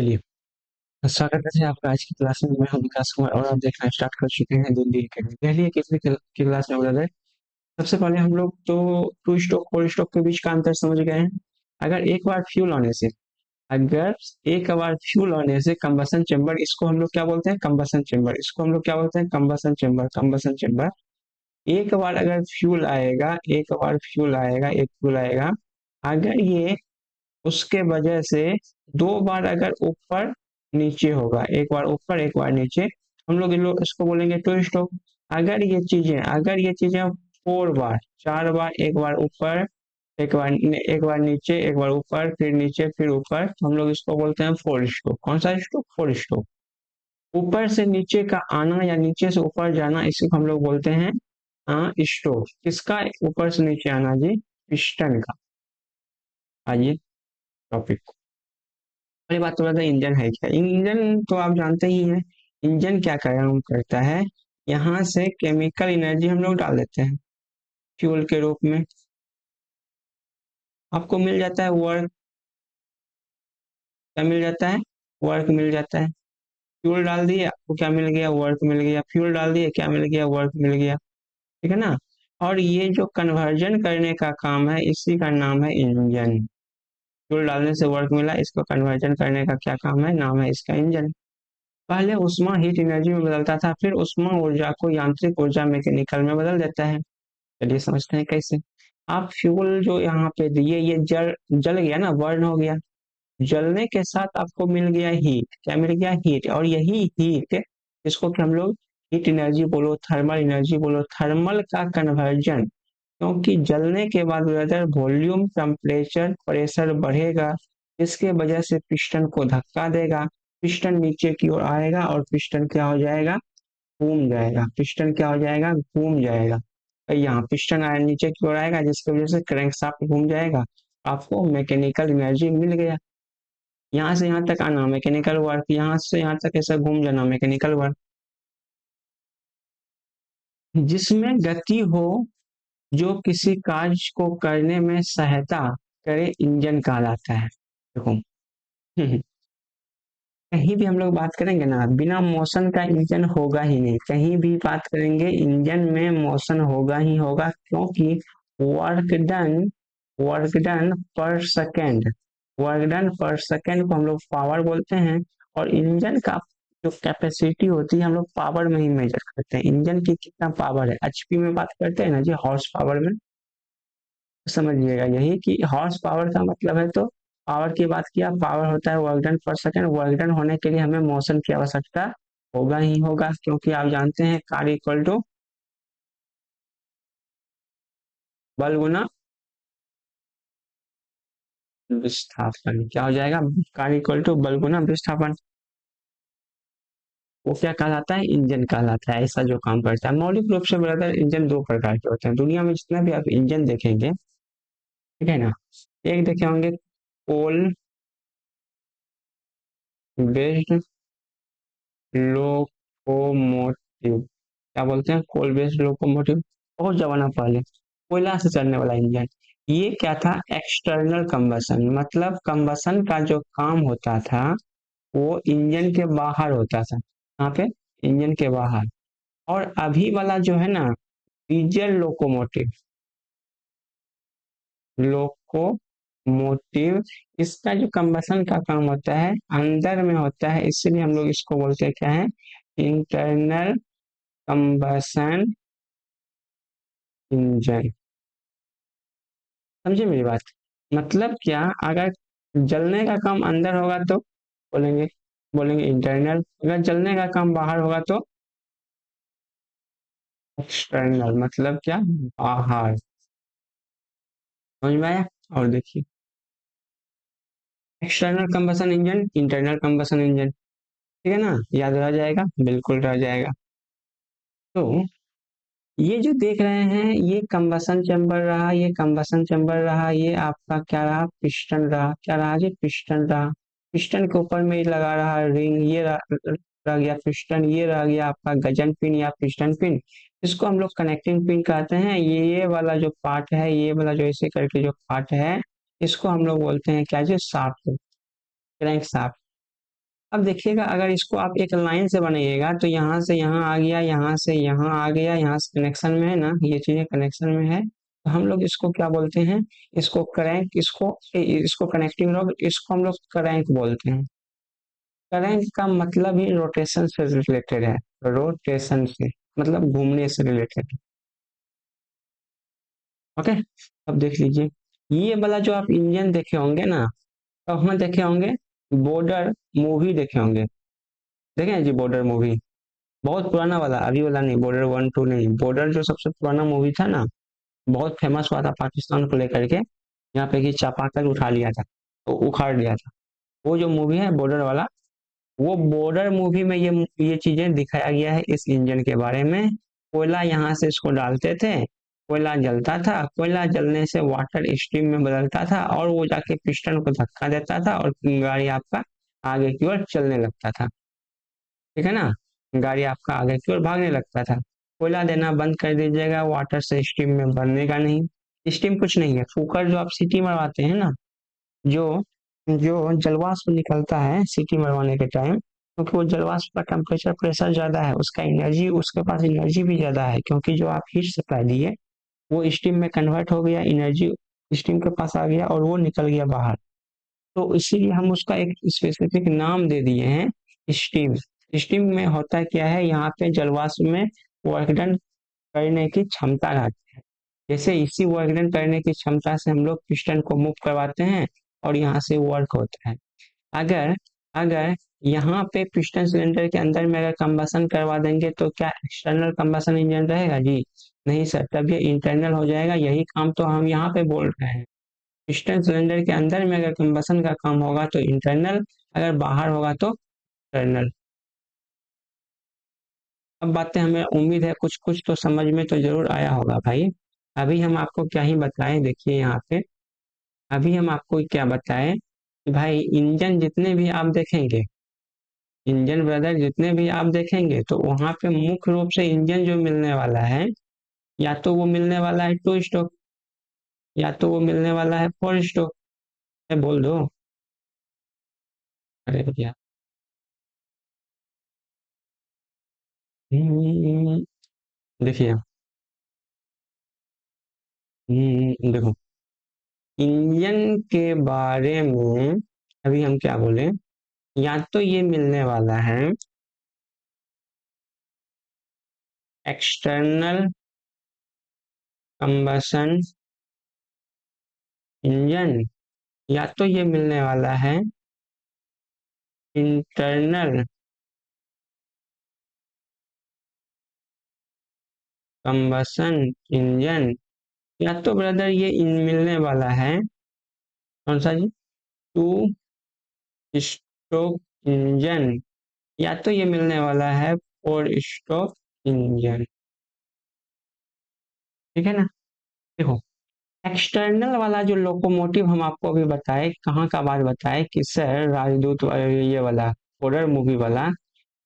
चलिए, स्वागत है आपका आज की क्लास में। मैं हूं विकास कुमार और आप देखना स्टार्ट कर चुके हैं दिल्ली अकेडमी। पहले की क्लास में बता दें, सबसे पहले हम लोग तो टू स्ट्रोक फोर स्ट्रोक के बीच का अंतर समझ गए हैं। अगर एक बार फ्यूल होने से अगर एक बार फ्यूल होने से कंबसन चेंबर, इसको हम लोग क्या बोलते हैं? Combustion chamber. इसको हम लोग क्या बोलते हैं? Combustion chamber. Combustion chamber. एक बार अगर फ्यूल आएगा, एक बार फ्यूल आएगा, एक फ्यूल आएगा, अगर ये उसके वजह से दो बार अगर ऊपर नीचे होगा, एक बार ऊपर एक बार नीचे, हम लोग इन लोग इसको बोलेंगे टू स्ट्रोक। अगर ये चीजें फोर बार, चार बार, एक बार ऊपर एक बार नीचे, एक बार ऊपर फिर नीचे फिर ऊपर, तो हम लोग इसको बोलते हैं फोर स्ट्रोक। कौन सा स्ट्रोक? Four stroke. ऊपर से नीचे का आना या नीचे से ऊपर जाना, इसको हम लोग बोलते हैं स्ट्रोक। किसका ऊपर से नीचे आना जी? पिस्टन का। आइए टॉपिक। पहली बात तो बता, इंजन है क्या? इंजन तो आप जानते ही हैं। इंजन क्या काम करता है? यहाँ से केमिकल एनर्जी हम लोग डाल देते हैं फ्यूल के रूप में, आपको मिल जाता है वर्क। क्या मिल जाता है? वर्क मिल जाता है। फ्यूल डाल दिए, आपको क्या मिल गया? वर्क मिल गया। फ्यूल डाल दिए, क्या मिल गया? वर्क मिल गया। ठीक है ना? और ये जो कन्वर्जन करने का काम है, इसी का नाम है इंजन। फ्यूल डालने से वर्क मिला, इसको कन्वर्जन करने का क्या काम है? नाम है इसका इंजन। पहले उष्मा हीट एनर्जी में बदलता था, फिर उष्मा ऊर्जा को यांत्रिक ऊर्जा मैकेनिकल में बदल देता है। चलिए समझते हैं कैसे। आप फ्यूल जो यहाँ पे दिए, ये जल जल गया ना, बर्न हो गया। जलने के साथ आपको मिल गया हीट। क्या मिल गया? हीट। और यही हीट, इसको कि हम लोग हीट एनर्जी बोलो, थर्मल एनर्जी बोलो, थर्मल का कन्वर्जन, क्योंकि जलने के बाद वेदर वॉल्यूम टेम्परेचर प्रेशर बढ़ेगा, इसके वजह से पिस्टन को धक्का देगा, पिस्टन नीचे की ओर आएगा और पिस्टन क्या हो जाएगा? घूम जाएगा। पिस्टन क्या हो जाएगा? घूम जाएगा। तो यहाँ पिस्टन आया नीचे की ओर आएगा, जिसकी वजह से क्रैंकशाफ्ट घूम जाएगा। आपको मैकेनिकल एनर्जी मिल गया। यहाँ से यहाँ तक आना मैकेनिकल वर्क, यहाँ से यहाँ तक ऐसा घूम जाना मैकेनिकल वर्क। जिसमें गति हो, जो किसी कार्य को करने में सहायता करे, इंजन कहलाता है। देखो, कहीं भी हम लोग बात करेंगे ना, बिना मोशन का इंजन होगा ही नहीं। कहीं भी बात करेंगे, इंजन में मोशन होगा ही होगा, क्योंकि वर्क डन वर्क डन पर सेकेंड वर्क डन पर सेकेंड को हम लोग पावर बोलते हैं। और इंजन का जो कैपेसिटी होती है, हम लोग पावर में ही मेजर करते हैं। इंजन की कितना पावर है, एचपी में बात करते हैं ना जी, हॉर्स पावर में। समझिएगा यही कि हॉर्स पावर का मतलब है, तो पावर की बात किया, पावर होता है वर्क डन पर सेकंड। वर्क डन होने के लिए हमें मोशन की आवश्यकता होगा ही होगा, क्योंकि आप जानते हैं कार्य इक्वल टू बल गुना विस्थापन। क्या हो जाएगा? कार्य इक्वल टू बल गुना विस्थापन। वो क्या कहलाता है? इंजन कहलाता है। ऐसा जो काम करता है, मौलिक रूप से ब्रदर, इंजन दो प्रकार के होते हैं दुनिया में। जितना भी आप इंजन देखेंगे, ठीक है ना, एक देखे होंगे कोल बेस्ड लोकोमोटिव। क्या बोलते हैं? Coal based locomotive. बहुत जमाना पहले कोयला से चलने वाला इंजन। ये क्या था? एक्सटर्नल कंबसन, मतलब कंबसन का जो काम होता था, वो इंजन के बाहर होता था। यहाँ पे इंजन के बाहर। और अभी वाला जो है ना, डीजल लोकोमोटिव, लोकोमोटिव, इसका जो कंबसन का काम होता है, अंदर में होता है, इसलिए हम लोग इसको बोलते हैं क्या है? Internal combustion engine. समझे मेरी बात? मतलब क्या? अगर जलने का काम अंदर होगा तो बोलेंगे बोलेंगे इंटरनल, अगर जलने का काम बाहर होगा तो एक्सटर्नल। मतलब क्या? बाहर। समझ में आया? और देखिए, external combustion engine, internal combustion engine. ठीक है ना? याद रह जाएगा? बिल्कुल रह जाएगा। तो ये जो देख रहे हैं, ये कंबसन चैम्बर रहा, ये कंबसन चैम्बर रहा, ये आपका क्या रहा? पिस्टन रहा। क्या रहा जी? पिस्टन रहा। पिस्टन के ऊपर में लगा रहा रिंग, ये रह गया पिस्टन, ये रह गया आपका गजन पिन या पिस्टन पिन। इसको हम लोग कनेक्टिंग पिन कहते हैं। ये वाला जो पार्ट है, ये वाला जो ऐसे करके जो पार्ट है, इसको हम लोग बोलते हैं क्या जी? Shaft, crank shaft. अब देखिएगा, अगर इसको आप एक लाइन से बनाइएगा तो यहाँ से यहाँ आ गया, यहाँ से यहाँ आ गया, यहाँ से कनेक्शन में है ना, ये चीजें कनेक्शन में है, तो हम लोग इसको क्या बोलते हैं, इसको क्रैंक, इसको कनेक्टिंग रॉड, इसको हम लोग क्रैंक बोलते हैं। क्रैंक का मतलब ही रोटेशन से रिलेटेड है, रोटेशन से मतलब घूमने से रिलेटेड। ओके, अब देख लीजिए, ये वाला जो आप इंजन देखे होंगे ना, तो हम देखे होंगे बॉर्डर मूवी देखे होंगे, देखे हैं जी बॉर्डर मूवी, बहुत पुराना वाला, अभी वाला नहीं, बॉर्डर 1 2 नहीं, बॉर्डर जो सबसे पुराना मूवी था ना, बहुत फेमस हुआ था पाकिस्तान को लेकर के, यहाँ पे कि चापाकल उठा लिया था, तो उखाड़ लिया था, वो जो मूवी है बॉर्डर वाला, वो बॉर्डर मूवी में ये चीजें दिखाया गया है इस इंजन के बारे में। कोयला यहाँ से इसको डालते थे, कोयला जलता था, कोयला जलने से वाटर स्ट्रीम में बदलता था और वो जाके पिस्टन को धक्का देता था और गाड़ी आपका आगे की ओर चलने लगता था, ठीक है ना, गाड़ी आपका आगे की ओर भागने लगता था। कोयला देना बंद कर दीजिएगा, वाटर से स्टीम में बनेगा नहीं, स्टीम कुछ नहीं है, कुकर जो आप सीटी मरवाते हैं ना, जो जो जलवाष्प निकलता है सीटी मरवाने के टाइम, क्योंकि वो जलवाष्प का टेम्परेचर प्रेशर ज्यादा है, उसका एनर्जी, उसके पास एनर्जी भी ज्यादा है, क्योंकि जो आप हीट सप्लाई दिए वो स्टीम में कन्वर्ट हो गया, एनर्जी स्टीम के पास आ गया और वो निकल गया बाहर, तो इसीलिए हम उसका एक स्पेसिफिक नाम दे दिए हैं, स्टीम। स्टीम में होता क्या है, यहाँ पे जलवाष्प में वर्क डन करने की क्षमता रहती है, जैसे इसी वर्क डन करने की क्षमता से हम लोग पिस्टन को मूव करवाते हैं और यहाँ से वर्क होता है। अगर अगर यहाँ पे पिस्टन सिलेंडर के अंदर में अगर कंबसन करवा देंगे तो क्या एक्सटर्नल कंबसन इंजन रहेगा जी? नहीं सर, तब ये इंटरनल हो जाएगा, यही काम तो हम यहाँ पे बोल रहे हैं। पिस्टन सिलेंडर के अंदर में अगर कंबसन का काम होगा तो इंटरनल, अगर बाहर होगा तो एक्सटर्नल। अब बातें हमें उम्मीद है कुछ कुछ तो समझ में तो जरूर आया होगा भाई। अभी हम आपको क्या ही बताएं, देखिए यहाँ पे, अभी हम आपको क्या बताएं कि भाई इंजन जितने भी आप देखेंगे, इंजन ब्रदर जितने भी आप देखेंगे, तो वहां पे मुख्य रूप से इंजन जो मिलने वाला है, या तो वो मिलने वाला है 2 स्ट्रोक, या तो वो मिलने वाला है 4 स्ट्रोक। बोल दो, अरे भैया, देखिए, देखो, इंजन के बारे में अभी हम क्या बोले, या तो ये मिलने वाला है एक्सटर्नल कंबशन इंजन, या तो ये मिलने वाला है इंटरनल कंबशन इंजन, या तो ब्रदर ये मिलने वाला है कौन सा जी, 2 स्ट्रोक इंजन, या तो ये मिलने वाला है 4 स्ट्रोक इंजन, ठीक है ना। देखो, एक्सटर्नल वाला जो लोकोमोटिव हम आपको अभी बताए, कहाँ का बात बताए कि सर राजदूत ये वाला हॉरर मूवी वाला,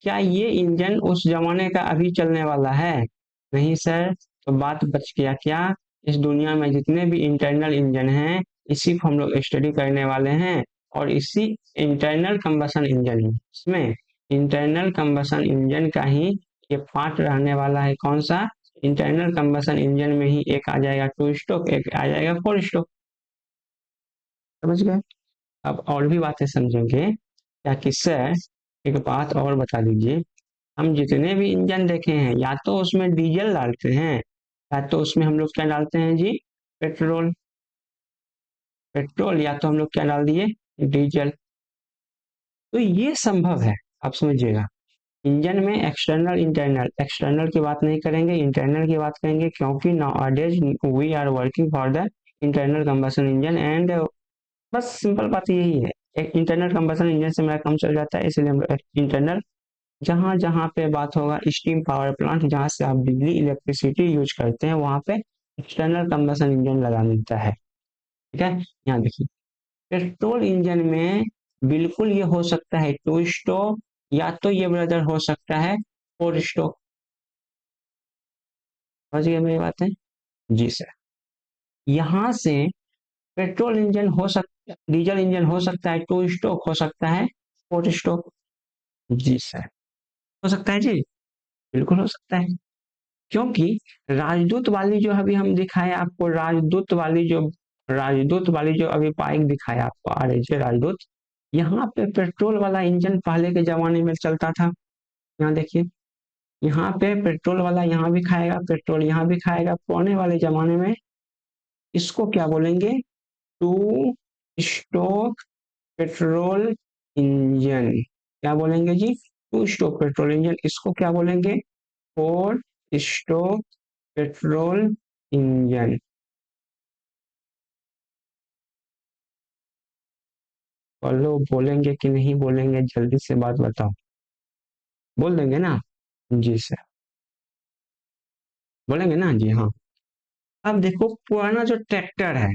क्या ये इंजन उस जमाने का अभी चलने वाला है? नहीं सर, तो बात बच गया क्या, इस दुनिया में जितने भी इंटरनल इंजन हैं, इसी को हम लोग स्टडी करने वाले हैं, और इसी इंटरनल कंबशन इंजन, इसमें इंटरनल कंबशन इंजन का ही ये पार्ट रहने वाला है, कौन सा, इंटरनल कंबशन इंजन में ही एक आ जाएगा 2 स्ट्रोक, एक आ जाएगा 4 स्ट्रोक, समझ गए। अब और भी बातें समझेंगे क्या कि सर, एक बात और बता दीजिए, हम जितने भी इंजन देखे हैं, या तो उसमें डीजल डालते हैं, या तो उसमें हम लोग क्या डालते हैं जी, पेट्रोल, पेट्रोल, या तो हम लोग क्या डाल दिए, डीजल। तो ये संभव है, आप समझिएगा, इंजन में एक्सटर्नल इंटरनल, एक्सटर्नल की बात नहीं करेंगे, इंटरनल की बात करेंगे, क्योंकि nowadays we are working for the internal combustion engine and, बस सिंपल बात यही है, एक इंटरनल कंबशन इंजन से मेरा काम चल जाता है, इसलिए हम इंटरनल, जहां जहां पे बात होगा स्टीम पावर प्लांट, जहां से आप बिजली इलेक्ट्रिसिटी यूज करते हैं, वहां पे एक्सटर्नल कंबशन इंजन लगा मिलता है, ठीक है। यहाँ देखिए, पेट्रोल इंजन में बिल्कुल ये हो सकता है 2 स्ट्रोक, या तो ये ब्रदर हो सकता है 4 स्ट्रोक, समझ गए मेरी बात है, जी सर। यहाँ से पेट्रोल इंजन हो सकता, डीजल इंजन हो सकता है 2 स्ट्रोक, हो सकता है 4 स्ट्रोक, जी सर। हो सकता है जी, बिल्कुल हो सकता है। क्योंकि राजदूत वाली जो अभी हम दिखाए आपको, राजदूत वाली जो अभी बाइक दिखाया आपको, RHA राजदूत, यहाँ पे पेट्रोल वाला इंजन पहले के जमाने में चलता था। यहाँ देखिए, यहाँ पे पेट्रोल वाला यहाँ भी खाएगा, पेट्रोल यहाँ भी खाएगा। पुराने वाले जमाने में इसको क्या बोलेंगे? Two stroke petrol engine. क्या बोलेंगे जी? Two stroke petrol engine. इसको क्या बोलेंगे? Four stroke petrol engine. बोलो, बोलेंगे कि नहीं बोलेंगे? जल्दी से बात बताओ। बोल देंगे ना? जी सर, बोलेंगे ना? जी हाँ। अब देखो, पुराना जो ट्रैक्टर है,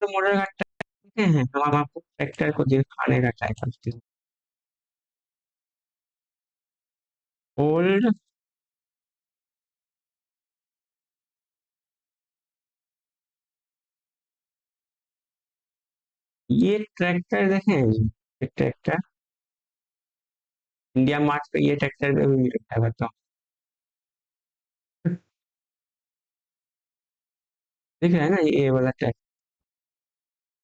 तो मॉडल का ट्रैक्टर हैं, हम आपको ट्रैक्टर को दिखाने का ट्राई करते हैं। ओल्ड, ये ट्रैक्टर देखें जी, ये ट्रैक्टर इंडिया मार्ट पे ये ट्रैक्टर पे भी मिलता है, बताओ। दिख रहा है ना, ये वाला ट्रैक्टर।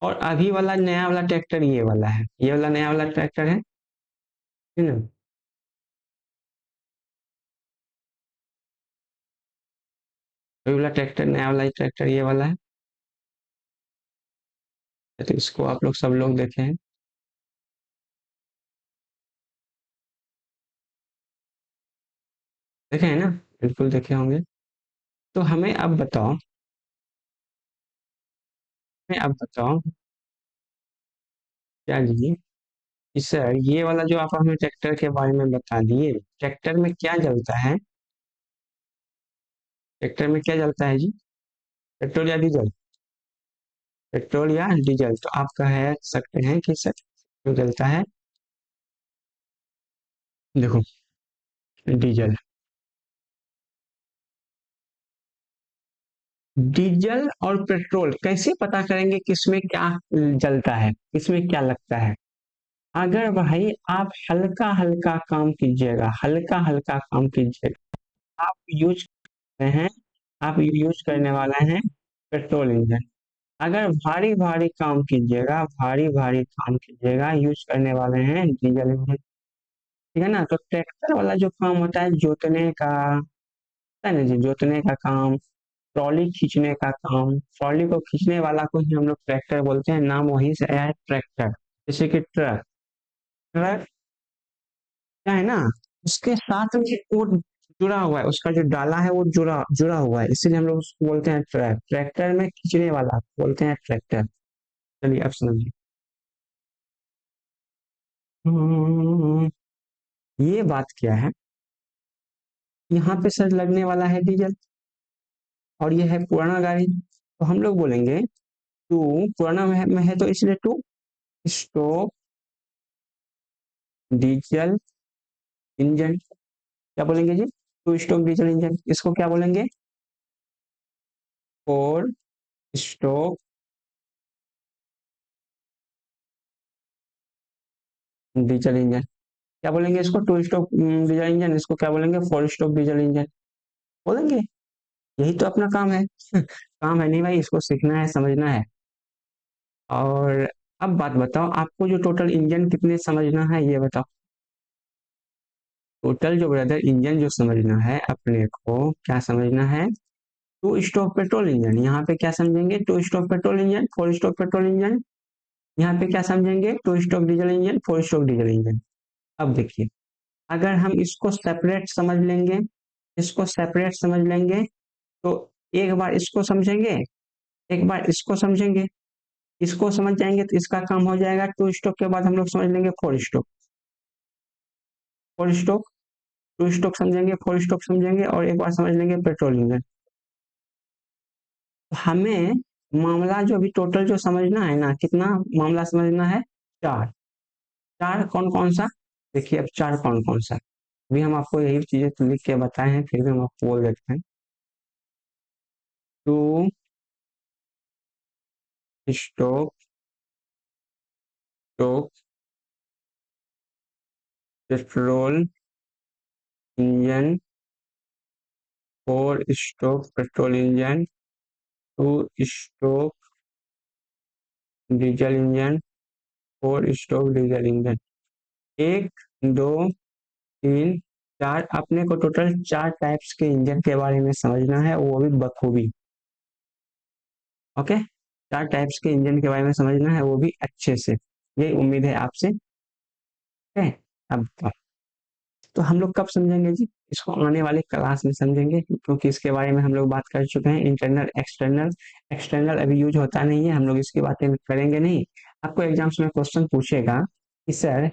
और अभी वाला नया वाला ट्रैक्टर ये वाला है, ये वाला नया वाला ट्रैक्टर है ना? अभी वाला ट्रैक्टर, नया वाला ट्रैक्टर ये वाला है। तो इसको आप लोग, सब लोग देखे हैं, देखे हैं ना? बिल्कुल देखे होंगे। तो हमें अब बताओ, हमें अब बताओ क्या जी, कि सर ये वाला जो आप हमें ट्रैक्टर के बारे में बता दिए, ट्रैक्टर में क्या जलता है? ट्रैक्टर में क्या जलता है जी? पेट्रोल या डीजल? पेट्रोल या डीजल? तो आप कह सकते हैं कि सर जो जलता है, देखो, डीजल। डीजल और पेट्रोल कैसे पता करेंगे किसमें क्या जलता है, किसमें क्या लगता है? अगर भाई आप हल्का हल्का काम कीजिएगा, हल्का हल्का काम कीजिएगा, आप यूज करते हैं, आप यूज करने वाला है पेट्रोल इंजन। अगर भारी भारी काम कीजिएगा, भारी भारी काम कीजिएगा, यूज करने वाले हैं डीजल इंजन। ठीक है ना? तो ट्रैक्टर वाला जो काम होता है जोतने का, है ना जी, जोतने का काम, ट्रॉली खींचने का काम, ट्रॉली को खींचने वाला को ही हम लोग ट्रैक्टर बोलते हैं, नाम वहीं से आया है ट्रैक्टर। जैसे कि ट्रक, ट्रक क्या है ना, उसके साथ में वो जुड़ा हुआ है, उसका जो डाला है वो जुड़ा जुड़ा हुआ है, इसीलिए हम लोग उसको बोलते हैं ट्रक। ट्रैक्टर में खींचने वाला बोलते हैं ट्रैक्टर। चलिए अब समझिए। हम्म, ये बात क्या है, यहाँ पे सर लगने वाला है डीजल, और ये है पुराना गाड़ी, तो हम लोग बोलेंगे टू, पुराना में है तो इसलिए टू स्ट्रोक डीजल इंजन। क्या बोलेंगे जी? Two stroke diesel engine. इसको क्या बोलेंगे? Four stroke diesel engine. क्या बोलेंगे इसको? Two stroke diesel engine. इसको क्या बोलेंगे? फोर स्ट्रोक डीजल इंजन बोलेंगे। यही तो अपना काम है। काम है नहीं भाई, इसको सीखना है, समझना है। और अब बात बताओ, आपको जो टोटल इंजन कितने समझना है ये बताओ। टोटल जो ब्रदर इंजन जो समझना है अपने को, क्या समझना है? टू स्ट्रोक पेट्रोल इंजन, यहाँ पे क्या समझेंगे? To stroke petrol engine, four stroke petrol engine. यहाँ पे क्या समझेंगे? To stroke diesel engine, four stroke diesel engine. अब देखिए, अगर हम इसको सेपरेट समझ लेंगे, इसको सेपरेट समझ लेंगे, तो एक बार इसको समझेंगे, एक बार इसको समझेंगे, इसको समझ जाएंगे तो इसका काम हो जाएगा। टू स्ट्रोक के बाद हम लोग समझ लेंगे four stroke, four stroke, two stroke समझेंगे, फोर स्ट्रोक समझेंगे, और एक बार समझ लेंगे पेट्रोल इंजन। हमें मामला जो अभी टोटल जो समझना है ना, कितना मामला समझना है? चार। चार कौन कौन सा? देखिए अब चार कौन कौन सा, अभी हम आपको यही चीजें तो लिख के बताए हैं, फिर भी हम आपको बोल देते हैं। Two stroke, stroke petrol engine, 4 stroke petrol engine, 2 stroke diesel engine, 4 stroke diesel engine. 1, 2, 3, 4, अपने को टोटल 4 टाइप्स के इंजन के बारे में समझना है, वो भी बखूबी। ओके, 4 टाइप्स के इंजन के बारे में समझना है, वो भी अच्छे से। यही उम्मीद है आपसे। है अब तो हम लोग कब समझेंगे जी? इसको आने वाले क्लास में समझेंगे, क्योंकि इसके बारे में हम लोग बात कर चुके हैं। इंटरनल एक्सटर्नल, एक्सटर्नल अभी यूज होता नहीं है, हम लोग इसकी बातें करेंगे नहीं। आपको एग्जाम्स में क्वेश्चन पूछेगा कि सर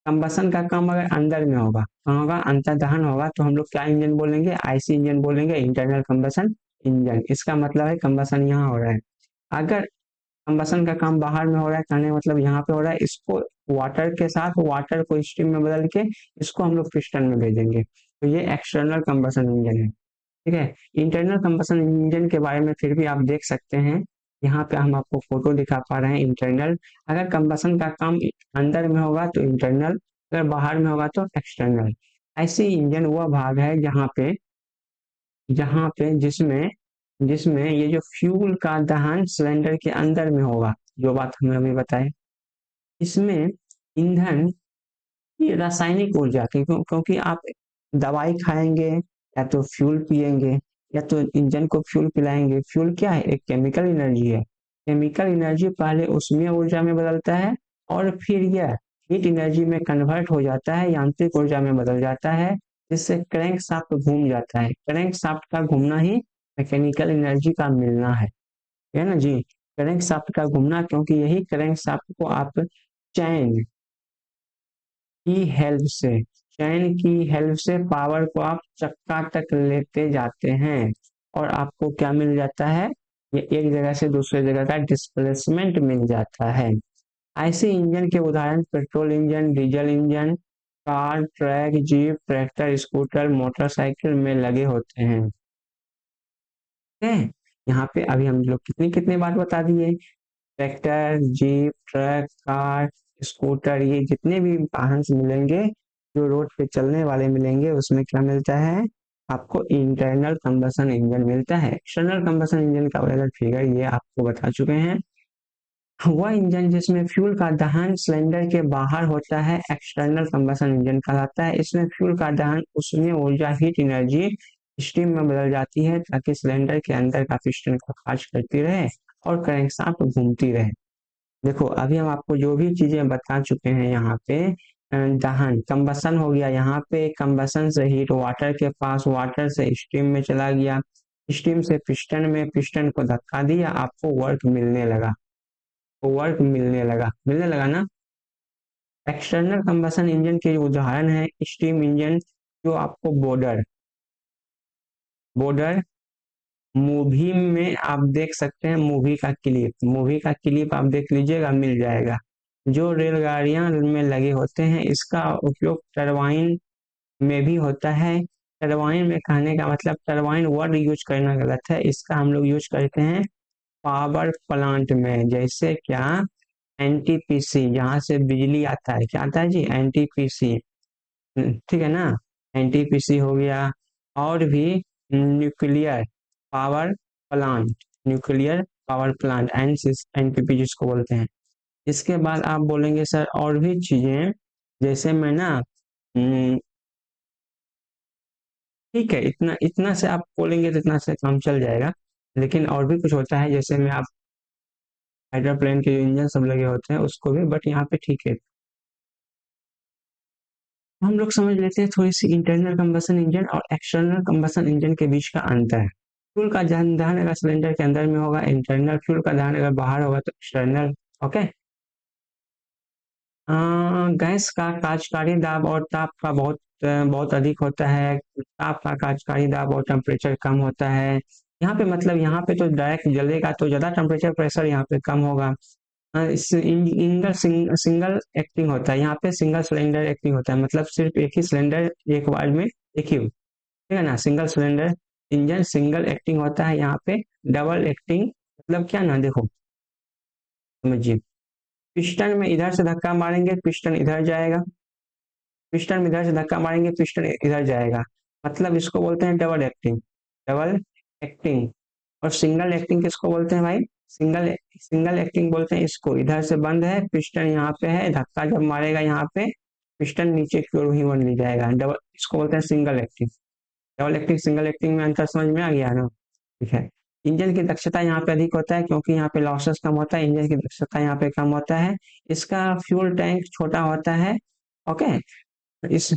कंबसन का काम अगर अंदर में होगा, कहाँ होगा, अंतर्दहन होगा, तो हम लोग क्या इंजन बोलेंगे? आईसी इंजन बोलेंगे, इंटरनल कंबसन इंजन। इसका मतलब है कंबसन यहाँ हो रहा है। अगर कंबसन का काम बाहर में हो रहा है, कहने का मतलब यहाँ पे हो रहा है, इसको वाटर के साथ, वाटर को स्टीम में बदल के इसको हम लोग पिस्टन में भेजेंगे, तो ये एक्सटर्नल कंबसन इंजन है। ठीक है, इंटरनल कंबसन इंजन के बारे में फिर भी आप देख सकते हैं, यहाँ पे हम आपको फोटो दिखा पा रहे हैं। इंटरनल, अगर कंबसन का काम अंदर में होगा तो इंटरनल, अगर बाहर में होगा तो एक्सटर्नल। ऐसे इंजन वह भाग है जहाँ पे जिसमें जिसमें ये जो फ्यूल का दहन सिलेंडर के अंदर में होगा, जो बात हमने अभी बताई। इसमें ईंधन की रासायनिक ऊर्जा क्योंकि आप दवाई खाएंगे या तो फ्यूल पिएंगे या तो इंजन को फ्यूल पिलाएंगे। फ्यूल क्या है? एक केमिकल एनर्जी है। केमिकल एनर्जी पहले उसमें ऊर्जा में बदलता है और फिर यह हीट एनर्जी में कन्वर्ट हो जाता है, यांत्रिक ऊर्जा में बदल जाता है, जिससे क्रैंक शाफ्ट घूम जाता है। क्रैंक शाफ्ट का घूमना ही मैकेनिकल एनर्जी का मिलना है ना जी। क्रैंक शाफ्ट का घूमना, क्योंकि यही क्रैंक शाफ्ट को आप चैन की हेल्प से चैन की हेल्प से पावर को आप चक्का तक लेते जाते हैं और आपको क्या मिल जाता है? ये एक जगह से दूसरे जगह का डिस्प्लेसमेंट मिल जाता है। ऐसे इंजन के उदाहरण petrol engine, diesel engine car, truck, jeep, tractor, scooter, motorcycle में लगे होते हैं। ठीक है, यहाँ पे अभी हम लोग कितनी कितनी बात बता दिए। Tractor, jeep, truck, car, scooter, ये जितने भी वाहन मिलेंगे जो रोड पे चलने वाले मिलेंगे, उसमें क्या मिलता है? आपको इंटरनल कंबसन इंजन मिलता है। एक्सटर्नल कंबसन इंजन का वाला फिगर ये आपको बता चुके हैं। वह इंजन जिसमें फ्यूल का दहन सिलेंडर के बाहर होता है एक्सटर्नल कंबसन इंजन कहलाता है। इसमें फ्यूल का दहन, उसमें ऊर्जा हीट एनर्जी स्टीम में बदल जाती है, ताकि सिलेंडर के अंदर का पिस्टन को खारिज करती रहे और क्रैंकशाफ्ट घूमती रहे। देखो अभी हम आपको जो भी चीजें बता चुके हैं यहाँ पे, दहन कंबसन हो गया, यहाँ पे कंबसन से हीट वाटर के पास, वाटर से स्टीम में चला गया, स्टीम से पिस्टन में, पिस्टन को धक्का दिया, आपको वर्क मिलने लगा, मिलने लगा ना। एक्सटर्नल कंबसन इंजन के उदाहरण है स्टीम इंजन, जो आपको बॉर्डर बॉर्डर मूवी में आप देख सकते हैं। मूवी का क्लिप आप देख लीजिएगा, मिल जाएगा। जो रेलगाड़ियां में लगे होते हैं, इसका उपयोग टरबाइन में भी होता है। टरबाइन में कहने का मतलब, टरबाइन वर्ड यूज करना गलत है, इसका हम लोग यूज करते हैं पावर प्लांट में। जैसे क्या? एनटीपीसी, जहाँ से बिजली आता है, क्या आता है जी? एनटीपीसी। ठीक है ना, एनटीपीसी हो गया। और भी nuclear power plant, nuclear power plant, NPP जिसको बोलते हैं। इसके बाद आप बोलेंगे सर और भी चीजें, जैसे मैं ना ठीक है, इतना इतना से आप बोलेंगे तो इतना से काम चल जाएगा, लेकिन और भी कुछ होता है, जैसे में आप हाइड्रोप्लेन के इंजन सब लगे होते हैं उसको भी, बट यहाँ पे ठीक है। हम लोग समझ लेते हैं थोड़ी सी इंटरनल कंबसन इंजन और एक्सटर्नल कंबसन इंजन के बीच का अंतर है। फ्यूल का दहन अगर सिलेंडर के अंदर में होगा इंटरनल, फ्यूल का दहन अगर बाहर होगा तो एक्सटर्नल। ओके, गैस का कार्यकारी दाब और ताप का बहुत अधिक होता है। ताप का कार्यकारी दाब और टेम्परेचर कम होता है। यहाँ पे मतलब यहाँ पे तो डायरेक्ट जलेगा तो ज्यादा टेम्परेचर प्रेशर यहाँ पे कम होगा। सिंगल एक्टिंग होता है, यहाँ पे सिंगल सिलेंडर एक्टिंग होता है, मतलब सिर्फ एक ही सिलेंडर एक बार में, एक ही, ठीक है ना। Single cylinder engine single acting होता है। यहाँ पे डबल एक्टिंग मतलब क्या ना, देखो समझिए, पिस्टन में इधर से धक्का मारेंगे, पिस्टन इधर जाएगा, पिस्टन में इधर से धक्का मारेंगे, पिस्टन इधर जाएगा, मतलब इसको बोलते हैं डबल एक्टिंग। Double acting. और सिंगल एक्टिंग किसको बोलते हैं भाई? सिंगल सिंगल एक्टिंग बोलते हैं इसको, इधर से बंद है, पिस्टन यहाँ पे है, धक्का जब मारेगा यहाँ पे, पिस्टन नीचे की ओर ही बन जाएगा। डबल, इसको बोलते हैं single acting. Double acting single acting में अंतर समझ में आ गया ना? ठीक है। इंजन की दक्षता यहाँ पे अधिक होता है क्योंकि यहाँ पे लॉसेस कम होता है, इंजन की दक्षता यहाँ पे कम होता है। इसका फ्यूल टैंक छोटा होता है। ओके। इस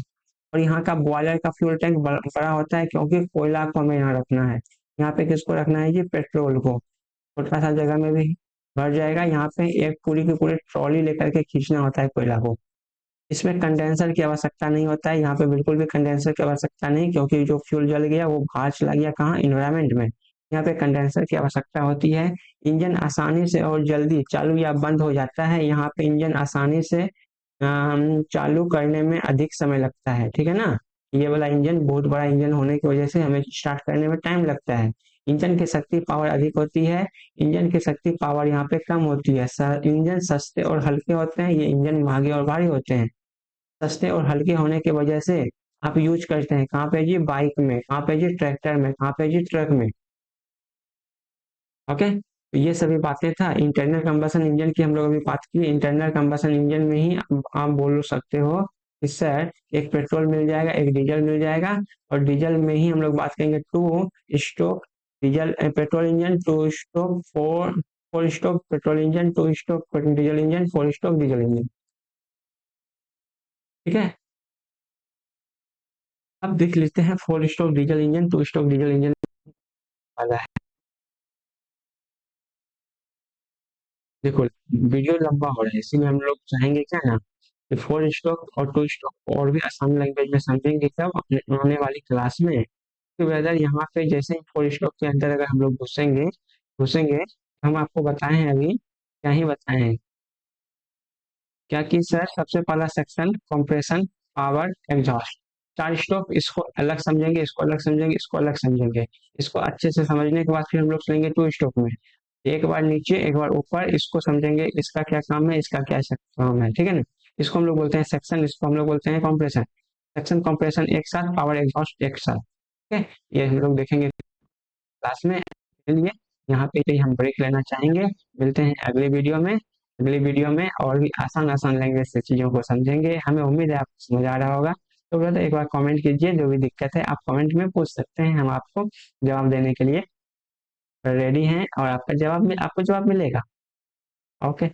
और यहाँ का बॉयलर का फ्यूल टैंक बड़ा होता है क्योंकि कोयला को हमें यहाँ रखना है। यहाँ पे किसको रखना है जी? पेट्रोल को। छोटा सा जगह में भी भर जाएगा। यहाँ पे एक पूरी की पूरी ट्रॉली लेकर के खींचना होता है कोयला को। इसमें कंडेंसर की आवश्यकता नहीं होता है, यहाँ पे बिल्कुल भी कंडेंसर की आवश्यकता नहीं, क्योंकि जो फ्यूल जल गया वो बाहर चला गया कहाँ? इन्वायरमेंट में। यहाँ पे कंडेंसर की आवश्यकता होती है। इंजन आसानी से और जल्दी चालू या बंद हो जाता है। यहाँ पे इंजन आसानी से चालू करने में अधिक समय लगता है, ठीक है ना? ये वाला इंजन बहुत बड़ा इंजन होने की वजह से हमें स्टार्ट करने में टाइम लगता है। इंजन की शक्ति पावर अधिक होती है, इंजन की शक्ति पावर यहाँ पे कम होती है। इंजन सस्ते और हल्के होते हैं, ये इंजन महंगे और भारी होते हैं। सस्ते और हल्के होने की वजह से आप यूज करते हैं कहाँ पे जी? बाइक में, कहाँ पे जी? ट्रैक्टर में, कहाँ पे जी? ट्रक में। ओके, तो ये सभी बातें था इंटरनल कंबशन इंजन की, हम लोग अभी बात की। इंटरनल कंबशन इंजन में ही आप बोल सकते हो कि सर एक पेट्रोल मिल जाएगा, एक डीजल मिल जाएगा, और डीजल में ही हम लोग बात करेंगे to stroke diesel petrol engine, two stroke four stroke petrol engine, to stroke diesel engine, four stroke diesel engine. ठीक है, अब देख लेते हैं four stroke diesel engine, to stroke diesel engine वाला है। देखो, वीडियो लंबा हो रहा है इसीलिए हम लोग चाहेंगे क्या ना, कि फोर स्ट्रोक और टू स्ट्रोक और भी आसान लैंग्वेज में समझेंगे कब? अपने आने वाली क्लास में। तो वेदर यहाँ पे जैसे ही फोर स्ट्रोक के अंदर अगर हम लोग घुसेंगे घुसेंगे, हम आपको बताए हैं अभी, क्या ही बताए हैं, क्या कि सर सबसे पहला सेक्शन कंप्रेशन, पावर, एग्जॉस्ट, चार स्ट्रोक। इसको अलग समझेंगे, इसको अलग समझेंगे, इसको अलग समझेंगे। इसको अच्छे से समझने के बाद फिर हम लोग चलेंगे टू स्ट्रोक में। एक बार नीचे एक बार ऊपर, इसको समझेंगे, इसका क्या काम है, इसका क्या काम है, ठीक है ना? इसको हम लोग बोलते हैं सेक्शन, इसको हम लोग बोलते हैं कंप्रेशन। सेक्शन कंप्रेशन एक साथ, पावर एग्जॉस्ट एक साथ। ठीक है, ये हम लोग देखेंगे क्लास में। चलिए, यहाँ पे ही हम ब्रेक लेना चाहेंगे। मिलते हैं अगले वीडियो में। अगले वीडियो में और भी आसान आसान लैंग्वेज से चीज़ों को समझेंगे। हमें उम्मीद है आपको समझ आ रहा होगा। तो ब्रदर एक बार कमेंट कीजिए, जो भी दिक्कत है आप कमेंट में पूछ सकते हैं, हम आपको जवाब देने के लिए रेडी हैं, और आपका जवाब आपको जवाब मिलेगा। ओके।